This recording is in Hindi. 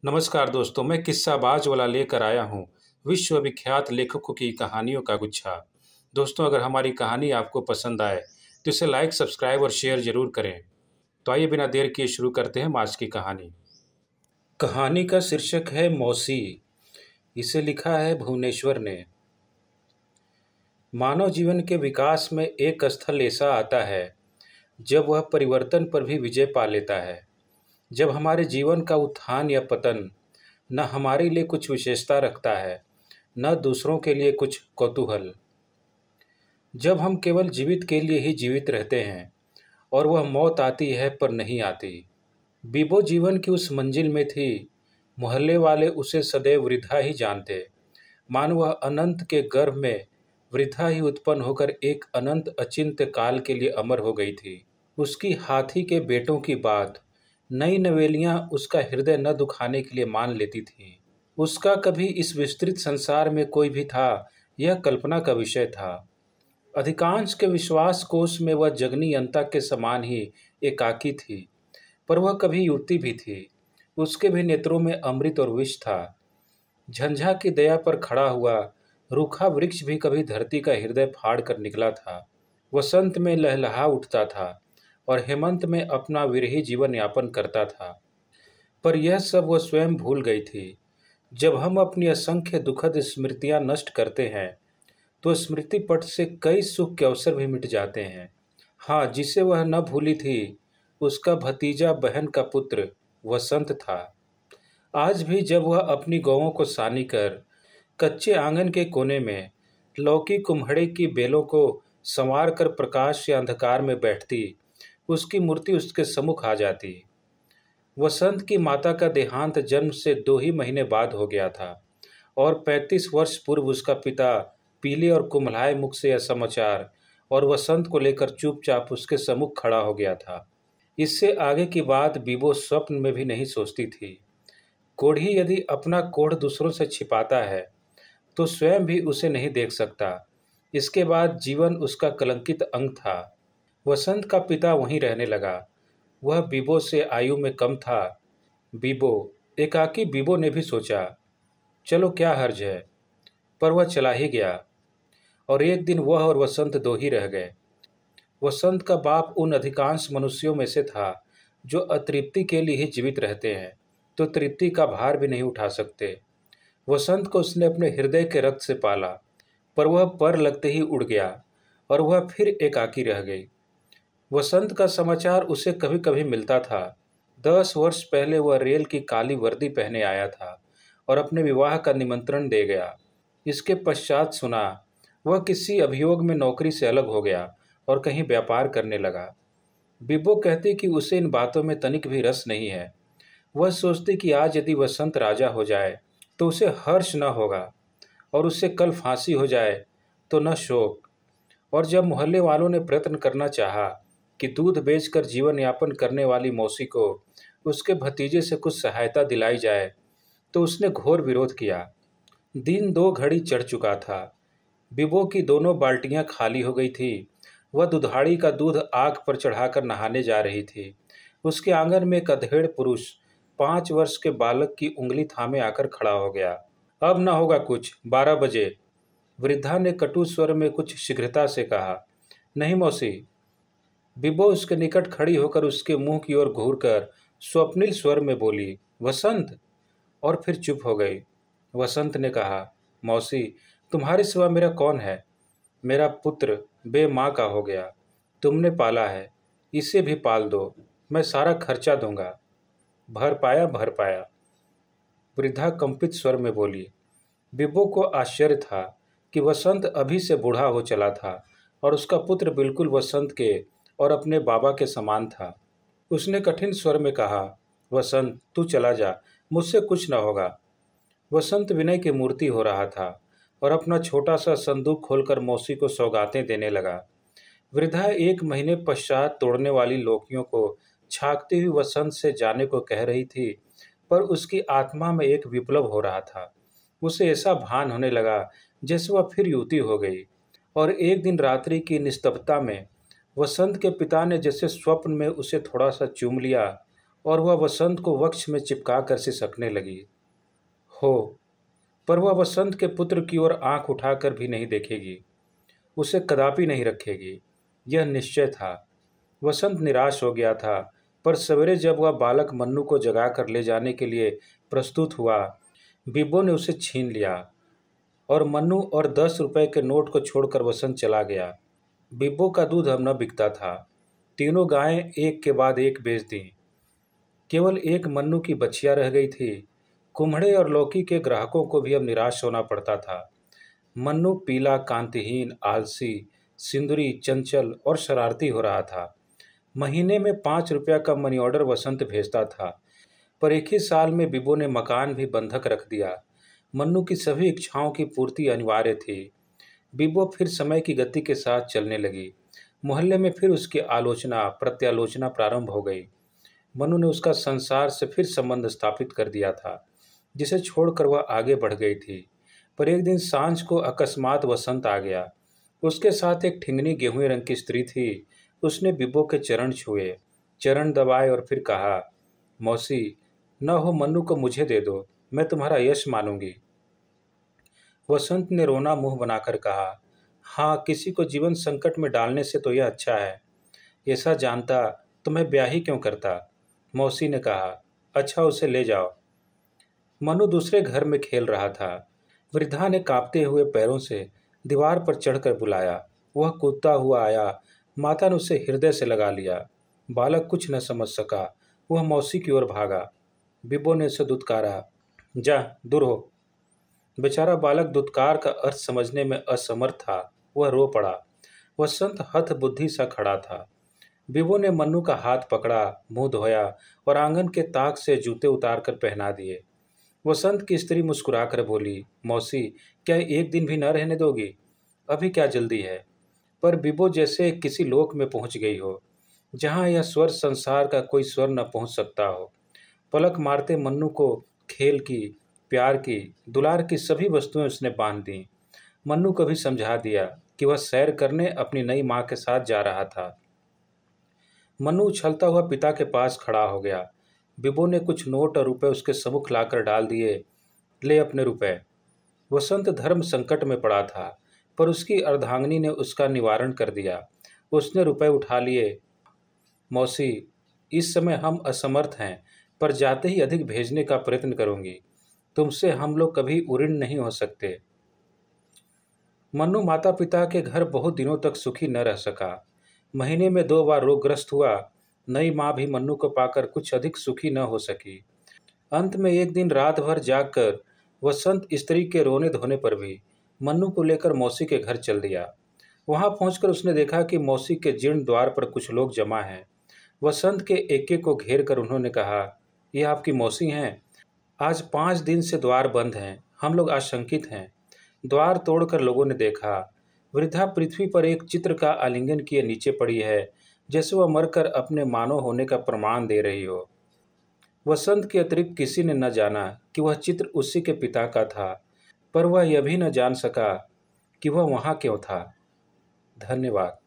नमस्कार दोस्तों, मैं किस्साबाज वाला लेकर आया हूँ विश्व विख्यात लेखकों की कहानियों का गुच्छा। दोस्तों, अगर हमारी कहानी आपको पसंद आए तो इसे लाइक, सब्सक्राइब और शेयर जरूर करें। तो आइए बिना देर किए शुरू करते हैं आज की कहानी। कहानी का शीर्षक है मौसी। इसे लिखा है भुवनेश्वर ने। मानव जीवन के विकास में एक स्थल ऐसा आता है जब वह परिवर्तन पर भी विजय पा लेता है। जब हमारे जीवन का उत्थान या पतन न हमारे लिए कुछ विशेषता रखता है, न दूसरों के लिए कुछ कौतूहल। जब हम केवल जीवित के लिए ही जीवित रहते हैं और वह मौत आती है पर नहीं आती। बीबो जीवन की उस मंजिल में थी। मोहल्ले वाले उसे सदैव वृद्धा ही जानते, मानो वह अनंत के गर्भ में वृद्धा ही उत्पन्न होकर एक अनंत अचिंत्य काल के लिए अमर हो गई थी। उसकी हाथी के बेटों की बात नई नवेलियां उसका हृदय न दुखाने के लिए मान लेती थीं। उसका कभी इस विस्तृत संसार में कोई भी था, यह कल्पना का विषय था। अधिकांश के विश्वास कोश में वह जगनी यंता के समान ही एकाकी थी, पर वह कभी युवती भी थी। उसके भी नेत्रों में अमृत और विष था। झंझा की दया पर खड़ा हुआ रूखा वृक्ष भी कभी धरती का हृदय फाड़ कर निकला था। वसंत में लहलहा उठता था और हेमंत में अपना विरही जीवन यापन करता था। पर यह सब वह स्वयं भूल गई थी। जब हम अपनी असंख्य दुखद स्मृतियां नष्ट करते हैं तो स्मृति पट से कई सुख के अवसर भी मिट जाते हैं। हाँ, जिसे वह न भूली थी, उसका भतीजा बहन का पुत्र वसंत था। आज भी जब वह अपनी गौओं को सानी कर कच्चे आंगन के कोने में लौकी कुम्हड़े की बेलों को संवार कर प्रकाश या अंधकार में बैठती, उसकी मूर्ति उसके सम्मुख आ जाती। वसंत की माता का देहांत जन्म से 2 ही महीने बाद हो गया था और 35 वर्ष पूर्व उसका पिता पीले और कुम्हलाए मुख से यह समाचार और वसंत को लेकर चुपचाप उसके सम्मुख खड़ा हो गया था। इससे आगे की बात बीबो स्वप्न में भी नहीं सोचती थी। कोढ़ी यदि अपना कोढ़ दूसरों से छिपाता है तो स्वयं भी उसे नहीं देख सकता। इसके बाद जीवन उसका कलंकित अंग था। वसंत का पिता वहीं रहने लगा। वह बीबो से आयु में कम था। एकाकी बीबो ने भी सोचा, चलो क्या हर्ज है, पर वह चला ही गया और एक दिन वह और वसंत 2 ही रह गए। वसंत का बाप उन अधिकांश मनुष्यों में से था जो अतृप्ति के लिए ही जीवित रहते हैं तो तृप्ति का भार भी नहीं उठा सकते। वसंत को उसने अपने हृदय के रक्त से पाला, पर वह पर लगते ही उड़ गया और वह फिर एकाकी रह गई। वसंत का समाचार उसे कभी कभी मिलता था। 10 वर्ष पहले वह रेल की काली वर्दी पहने आया था और अपने विवाह का निमंत्रण दे गया। इसके पश्चात सुना वह किसी अभियोग में नौकरी से अलग हो गया और कहीं व्यापार करने लगा। बीबो कहती कि उसे इन बातों में तनिक भी रस नहीं है। वह सोचती कि आज यदि वसंत राजा हो जाए तो उसे हर्ष न होगा और उससे कल फांसी हो जाए तो न शोक। और जब मोहल्ले वालों ने प्रयत्न करना चाहा कि दूध बेचकर जीवन यापन करने वाली मौसी को उसके भतीजे से कुछ सहायता दिलाई जाए तो उसने घोर विरोध किया। दिन 2 घड़ी चढ़ चुका था। बीबो की दोनों बाल्टियां खाली हो गई थी। वह दुधाड़ी का दूध आग पर चढ़ाकर नहाने जा रही थी। उसके आंगन में एक अधेड़ पुरुष 5 वर्ष के बालक की उंगली थामे आकर खड़ा हो गया। अब न होगा कुछ, 12 बजे, वृद्धा ने कटु स्वर में कुछ शीघ्रता से कहा। नहीं मौसी। बीबो उसके निकट खड़ी होकर उसके मुंह की ओर घूरकर स्वप्निल स्वर में बोली, वसंत, और फिर चुप हो गई। वसंत ने कहा, मौसी, तुम्हारे सिवा मेरा कौन है? मेरा पुत्र बे माँ का हो गया। तुमने पाला है, इसे भी पाल दो। मैं सारा खर्चा दूंगा। भर पाया। वृद्धा कंपित स्वर में बोली। बीबो को आश्चर्य था कि वसंत अभी से बूढ़ा हो चला था और उसका पुत्र बिल्कुल वसंत के और अपने बाबा के समान था। उसने कठिन स्वर में कहा, वसंत, तू चला जा, मुझसे कुछ न होगा। वसंत विनय की मूर्ति हो रहा था और अपना छोटा सा संदूक खोलकर मौसी को सौगातें देने लगा। वृद्धा 1 महीने पश्चात तोड़ने वाली लोकियों को छाकती हुई वसंत से जाने को कह रही थी, पर उसकी आत्मा में एक विप्लव हो रहा था। उसे ऐसा भान होने लगा जैसे वह फिर युवती हो गई। और एक दिन रात्रि की निस्तब्धता में वसंत के पिता ने जैसे स्वप्न में उसे थोड़ा सा चूम लिया और वह वसंत को वक्ष में चिपका कर सिसकने लगी। हो, पर वह वसंत के पुत्र की ओर आंख उठाकर भी नहीं देखेगी, उसे कदापि नहीं रखेगी, यह निश्चय था। वसंत निराश हो गया था, पर सवेरे जब वह बालक मन्नू को जगाकर ले जाने के लिए प्रस्तुत हुआ, बिब्बो ने उसे छीन लिया और मन्नू और 10 रुपए के नोट को छोड़कर वसंत चला गया। बिब्बो का दूध अब न बिकता था। तीनों गायें एक के बाद एक बेच दी। केवल एक मन्नू की बछिया रह गई थी। कुम्हड़े और लौकी के ग्राहकों को भी अब निराश होना पड़ता था। मन्नू पीला, कांतिहीन, आलसी, सिंदूरी, चंचल और शरारती हो रहा था। महीने में 5 रुपया का मनी ऑर्डर वसंत भेजता था, पर एक ही साल में बिब्बो ने मकान भी बंधक रख दिया। मन्नू की सभी इच्छाओं की पूर्ति अनिवार्य थी। बिब्बो फिर समय की गति के साथ चलने लगी। मोहल्ले में फिर उसकी आलोचना प्रत्यालोचना प्रारंभ हो गई। मन्नू ने उसका संसार से फिर संबंध स्थापित कर दिया था, जिसे छोड़कर वह आगे बढ़ गई थी। पर एक दिन सांझ को अकस्मात वसंत आ गया। उसके साथ एक ठिंगनी गेहूं रंग की स्त्री थी। उसने बिब्बो के चरण छुए, चरण दबाए और फिर कहा, मौसी, न हो मन्नू को मुझे दे दो, मैं तुम्हारा यश मानूंगी। वसंत ने रोना मुंह बनाकर कहा, हाँ, किसी को जीवन संकट में डालने से तो यह अच्छा है। ऐसा जानता तो मैं ब्याह ही क्यों करता। मौसी ने कहा, अच्छा, उसे ले जाओ। मनु दूसरे घर में खेल रहा था। वृद्धा ने कांपते हुए पैरों से दीवार पर चढ़कर बुलाया। वह कूदता हुआ आया। माता ने उसे हृदय से लगा लिया। बालक कुछ न समझ सका। वह मौसी की ओर भागा। बिब्बो ने उसे दुत्कारा, जा दूर हो। बेचारा बालक दुत्कार का अर्थ समझने में असमर्थ था। वह रो पड़ा। वसंत हठ बुद्धि सा खड़ा था। बिब्बो ने मन्नू का हाथ पकड़ा, मुंह धोया और आंगन के ताक से जूते उतारकर पहना दिए। वसंत की स्त्री मुस्कुराकर बोली, मौसी, क्या एक दिन भी न रहने दोगी? अभी क्या जल्दी है? पर बिब्बो जैसे किसी लोक में पहुंच गई हो, जहां यह स्वर संसार का कोई स्वर न पहुंच सकता हो। पलक मारते मन्नू को खेल की, प्यार की, दुलार की सभी वस्तुएं उसने बांध दी। मन्नू को भी समझा दिया कि वह सैर करने अपनी नई माँ के साथ जा रहा था। मन्नू उछलता हुआ पिता के पास खड़ा हो गया। बिब्बो ने कुछ नोट और रुपए उसके सम्मुख लाकर डाल दिए। ले अपने रुपए। वसंत धर्म संकट में पड़ा था, पर उसकी अर्धांगिनी ने उसका निवारण कर दिया। उसने रुपए उठा लिए। मौसी, इस समय हम असमर्थ हैं, पर जाते ही अधिक भेजने का प्रयत्न करूंगी। तुमसे हम लोग कभी उऋण नहीं हो सकते। मन्नू माता पिता के घर बहुत दिनों तक सुखी न रह सका। महीने में 2 बार रोगग्रस्त हुआ। नई माँ भी मन्नू को पाकर कुछ अधिक सुखी न हो सकी। अंत में एक दिन रात भर जागकर वसंत स्त्री के रोने धोने पर भी मन्नू को लेकर मौसी के घर चल दिया। वहां पहुंचकर उसने देखा कि मौसी के जीर्ण द्वार पर कुछ लोग जमा हैं। वसंत के एके को घेर कर उन्होंने कहा, ये आपकी मौसी हैं? आज 5 दिन से द्वार बंद हैं। हम लोग आशंकित हैं। द्वार तोड़कर लोगों ने देखा, वृद्धा पृथ्वी पर एक चित्र का आलिंगन किए नीचे पड़ी है, जैसे वह मरकर अपने मानव होने का प्रमाण दे रही हो। वसंत के अतिरिक्त किसी ने न जाना कि वह चित्र उसी के पिता का था, पर वह यह भी न जान सका कि वह वहाँ क्यों था। धन्यवाद।